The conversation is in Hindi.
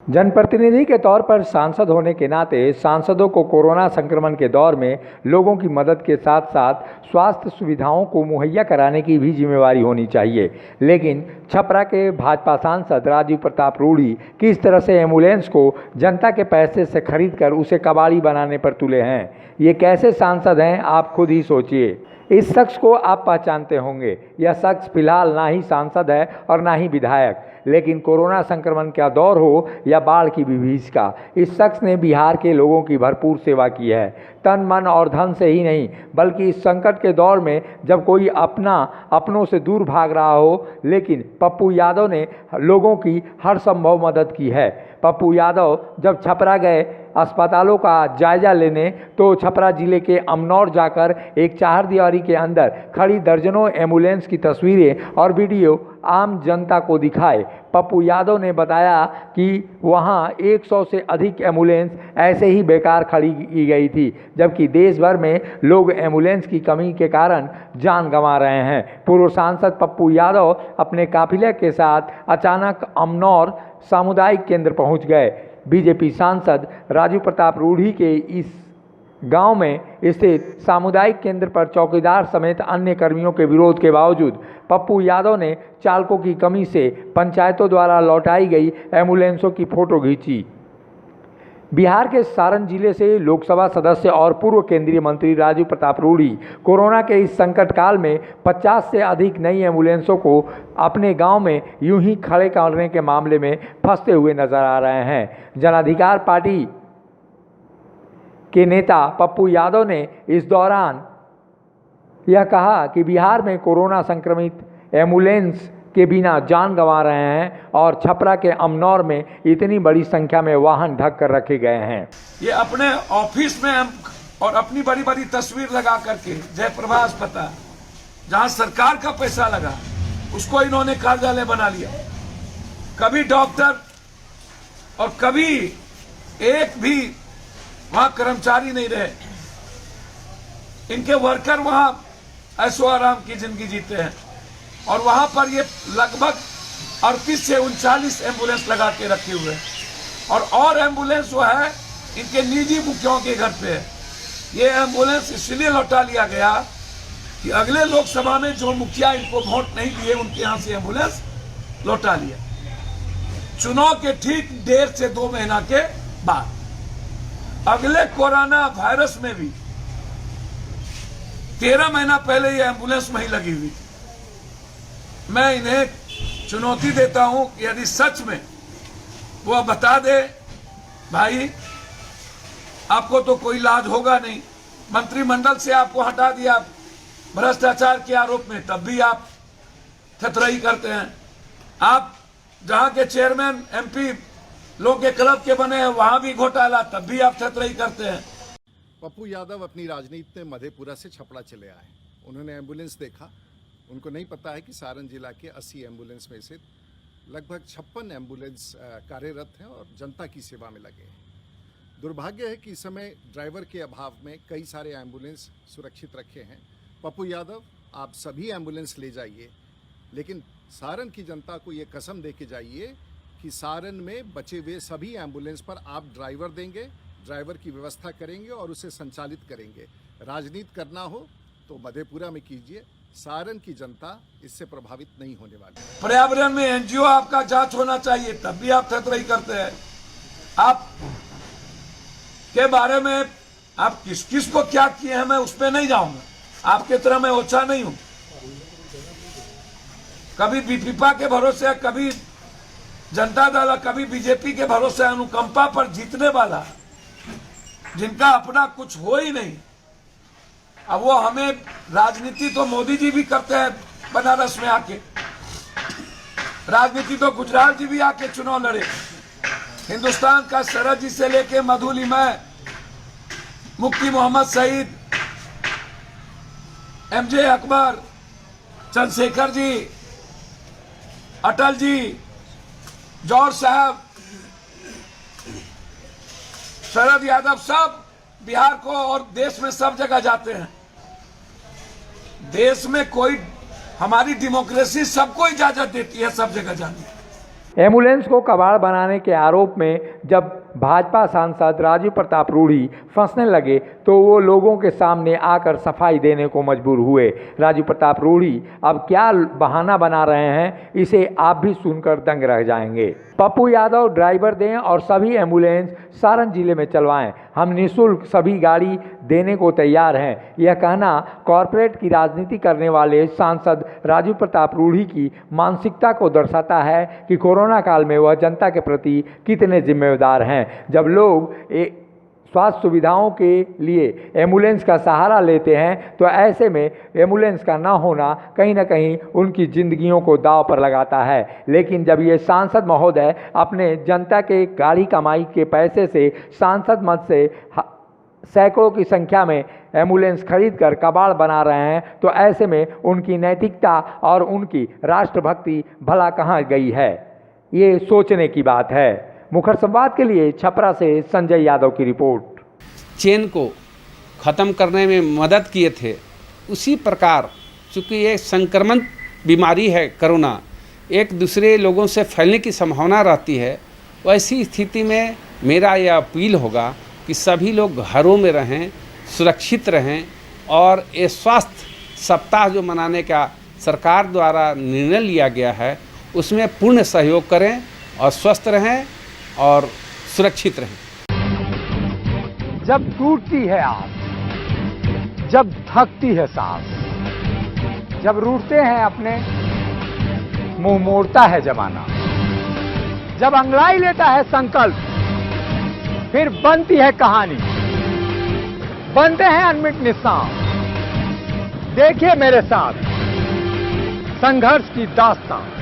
जनप्रतिनिधि के तौर पर सांसद होने के नाते सांसदों को कोरोना संक्रमण के दौर में लोगों की मदद के साथ साथ स्वास्थ्य सुविधाओं को मुहैया कराने की भी जिम्मेवारी होनी चाहिए। लेकिन छपरा के भाजपा सांसद राजीव प्रताप रूढ़ी किस तरह से एम्बुलेंस को जनता के पैसे से खरीदकर उसे कबाड़ी बनाने पर तुले हैं, ये कैसे सांसद हैं आप खुद ही सोचिए। इस शख्स को आप पहचानते होंगे। यह शख्स फिलहाल ना ही सांसद है और ना ही विधायक, लेकिन कोरोना संक्रमण का दौर हो या बाढ़ की विभीषिका, इस शख्स ने बिहार के लोगों की भरपूर सेवा की है। तन मन और धन से ही नहीं, बल्कि इस संकट के दौर में जब कोई अपनों से दूर भाग रहा हो, लेकिन पप्पू यादव ने लोगों की हर संभव मदद की है। पप्पू यादव जब छपरा गए अस्पतालों का जायजा लेने, तो छपरा जिले के अमनौर जाकर एक चारदीवारी के अंदर खड़ी दर्जनों एम्बुलेंस की तस्वीरें और वीडियो आम जनता को दिखाए। पप्पू यादव ने बताया कि वहां 100 से अधिक एम्बुलेंस ऐसे ही बेकार खड़ी की गई थी, जबकि देश भर में लोग एम्बुलेंस की कमी के कारण जान गंवा रहे हैं। पूर्व सांसद पप्पू यादव अपने काफिले के साथ अचानक अमनौर सामुदायिक केंद्र पहुंच गए। बीजेपी सांसद राजीव प्रताप रूढ़ी के इस गांव में स्थित सामुदायिक केंद्र पर चौकीदार समेत अन्य कर्मियों के विरोध के बावजूद पप्पू यादव ने चालकों की कमी से पंचायतों द्वारा लौटाई गई एम्बुलेंसों की फोटो खींची। बिहार के सारण जिले से लोकसभा सदस्य और पूर्व केंद्रीय मंत्री राजीव प्रताप रूढ़ी कोरोना के इस संकट काल में 50 से अधिक नई एम्बुलेंसों को अपने गांव में यूं ही खड़े करने के मामले में फंसते हुए नजर आ रहे हैं। जन अधिकार पार्टी के नेता पप्पू यादव ने इस दौरान यह कहा कि बिहार में कोरोना संक्रमित एम्बुलेंस के बिना जान गंवा रहे हैं और छपरा के अमनौर में इतनी बड़ी संख्या में वाहन ढक कर रखे गए हैं। ये अपने ऑफिस में और अपनी बड़ी बड़ी तस्वीर लगा करके जयप्रभा अस्पताल, जहां सरकार का पैसा लगा, उसको इन्होंने कार्यालय बना लिया। कभी डॉक्टर और कभी एक भी वहां कर्मचारी नहीं रहे। इनके वर्कर वहां ऐशो आराम की जिंदगी जीते हैं और वहां पर ये लगभग 38 से 39 एम्बुलेंस लगा के रखे हुए हैं और एम्बुलेंस जो है इनके निजी मुखियाओं के घर पे है। ये एम्बुलेंस इसलिए लौटा लिया गया कि अगले लोकसभा में जो मुखिया इनको वोट नहीं दिए उनके यहां से एम्बुलेंस लौटा लिया। चुनाव के ठीक 1.5 से 2 महीना के बाद अगले कोरोना वायरस में भी 13 महीना पहले ये एम्बुलेंस वहीं लगी हुई थी। मैं इन्हें चुनौती देता हूं कि यदि सच में वो बता दे, भाई आपको तो कोई इलाज होगा नहीं, मंत्रिमंडल से आपको हटा दिया भ्रष्टाचार के आरोप में, तब भी आप थतरई करते हैं। आप जहां के चेयरमैन एमपी लोग के क्लब के बने हैं वहां भी घोटाला, तब भी आप थतरई करते हैं। पप्पू यादव अपनी राजनीति में मधेपुरा से छपरा चले आए। उन्होंने एम्बुलेंस देखा। उनको नहीं पता है कि सारण जिला के 80 एम्बुलेंस में से लगभग 56 एम्बुलेंस कार्यरत हैं और जनता की सेवा में लगे हैं। दुर्भाग्य है कि इस समय ड्राइवर के अभाव में कई सारे एम्बुलेंस सुरक्षित रखे हैं। पप्पू यादव, आप सभी एम्बुलेंस ले जाइए, लेकिन सारण की जनता को ये कसम दे के जाइए कि सारण में बचे हुए सभी एम्बुलेंस पर आप ड्राइवर देंगे, ड्राइवर की व्यवस्था करेंगे और उसे संचालित करेंगे। राजनीति करना हो तो मधेपुरा में कीजिए। सारण की जनता इससे प्रभावित नहीं होने वाली। पर्यावरण में एनजीओ आपका जांच होना चाहिए, तब भी आप थतरई करते हैं। आप के बारे में आप किस किस को क्या किए हैं मैं उस पर नहीं जाऊंगा। आपके तरह मैं ओछा नहीं हूं। कभी बीपीपा के भरोसे, कभी जनता दल, कभी बीजेपी के भरोसे अनुकंपा पर जीतने वाला, जिनका अपना कुछ हो ही नहीं। अब वो हमें राजनीति तो मोदी जी भी करते हैं बनारस में आके, राजनीति तो गुजरात जी भी आके चुनाव लड़े। हिंदुस्तान का शरद जी से लेके मधुलिमय, मुफ्ती मोहम्मद सईद, एमजे अकबर, चंद्रशेखर जी, अटल जी, जौहर साहब, शरद यादव, सब बिहार को और देश में सब जगह जाते हैं। देश में कोई, हमारी डेमोक्रेसी सबको इजाजत देती है सब जगह जाने। एम्बुलेंस को कबाड़ बनाने के आरोप में जब भाजपा सांसद राजीव प्रताप रूढ़ी फंसने लगे तो वो लोगों के सामने आकर सफाई देने को मजबूर हुए। राजीव प्रताप रूढ़ी अब क्या बहाना बना रहे हैं, इसे आप भी सुनकर दंग रह जाएंगे। पप्पू यादव ड्राइवर दें और सभी एम्बुलेंस सारण जिले में चलवाएं। हम निःशुल्क सभी गाड़ी देने को तैयार हैं। यह कहना कॉरपोरेट की राजनीति करने वाले सांसद राजीव प्रताप रूढ़ी की मानसिकता को दर्शाता है कि कोरोना काल में वह जनता के प्रति कितने जिम्मेदार हैं। जब लोग स्वास्थ्य सुविधाओं के लिए एम्बुलेंस का सहारा लेते हैं तो ऐसे में एम्बुलेंस का ना होना कहीं ना कहीं उनकी जिंदगियों को दांव पर लगाता है। लेकिन जब ये सांसद महोदय अपने जनता के गाड़ी कमाई के पैसे से सांसद मद से सैकड़ों की संख्या में एम्बुलेंस खरीद कर कबाड़ बना रहे हैं तो ऐसे में उनकी नैतिकता और उनकी राष्ट्रभक्ति भला कहाँ गई है, ये सोचने की बात है। मुखर संवाद के लिए छपरा से संजय यादव की रिपोर्ट। चेन को ख़त्म करने में मदद किए थे, उसी प्रकार चूँकि ये संक्रमण बीमारी है कोरोना, एक दूसरे लोगों से फैलने की संभावना रहती है, वैसी स्थिति में मेरा यह अपील होगा कि सभी लोग घरों में रहें, सुरक्षित रहें और ये स्वास्थ्य सप्ताह जो मनाने का सरकार द्वारा निर्णय लिया गया है उसमें पूर्ण सहयोग करें और स्वस्थ रहें और सुरक्षित रहें। जब टूटती है आस, जब थकती है सांस, जब रूठते हैं अपने, मुंह मोड़ता है जमाना, जब अंगड़ाई लेता है संकल्प, फिर बनती है कहानी, बनते हैं अनमिट निशान। देखिए मेरे साथ संघर्ष की दास्तान।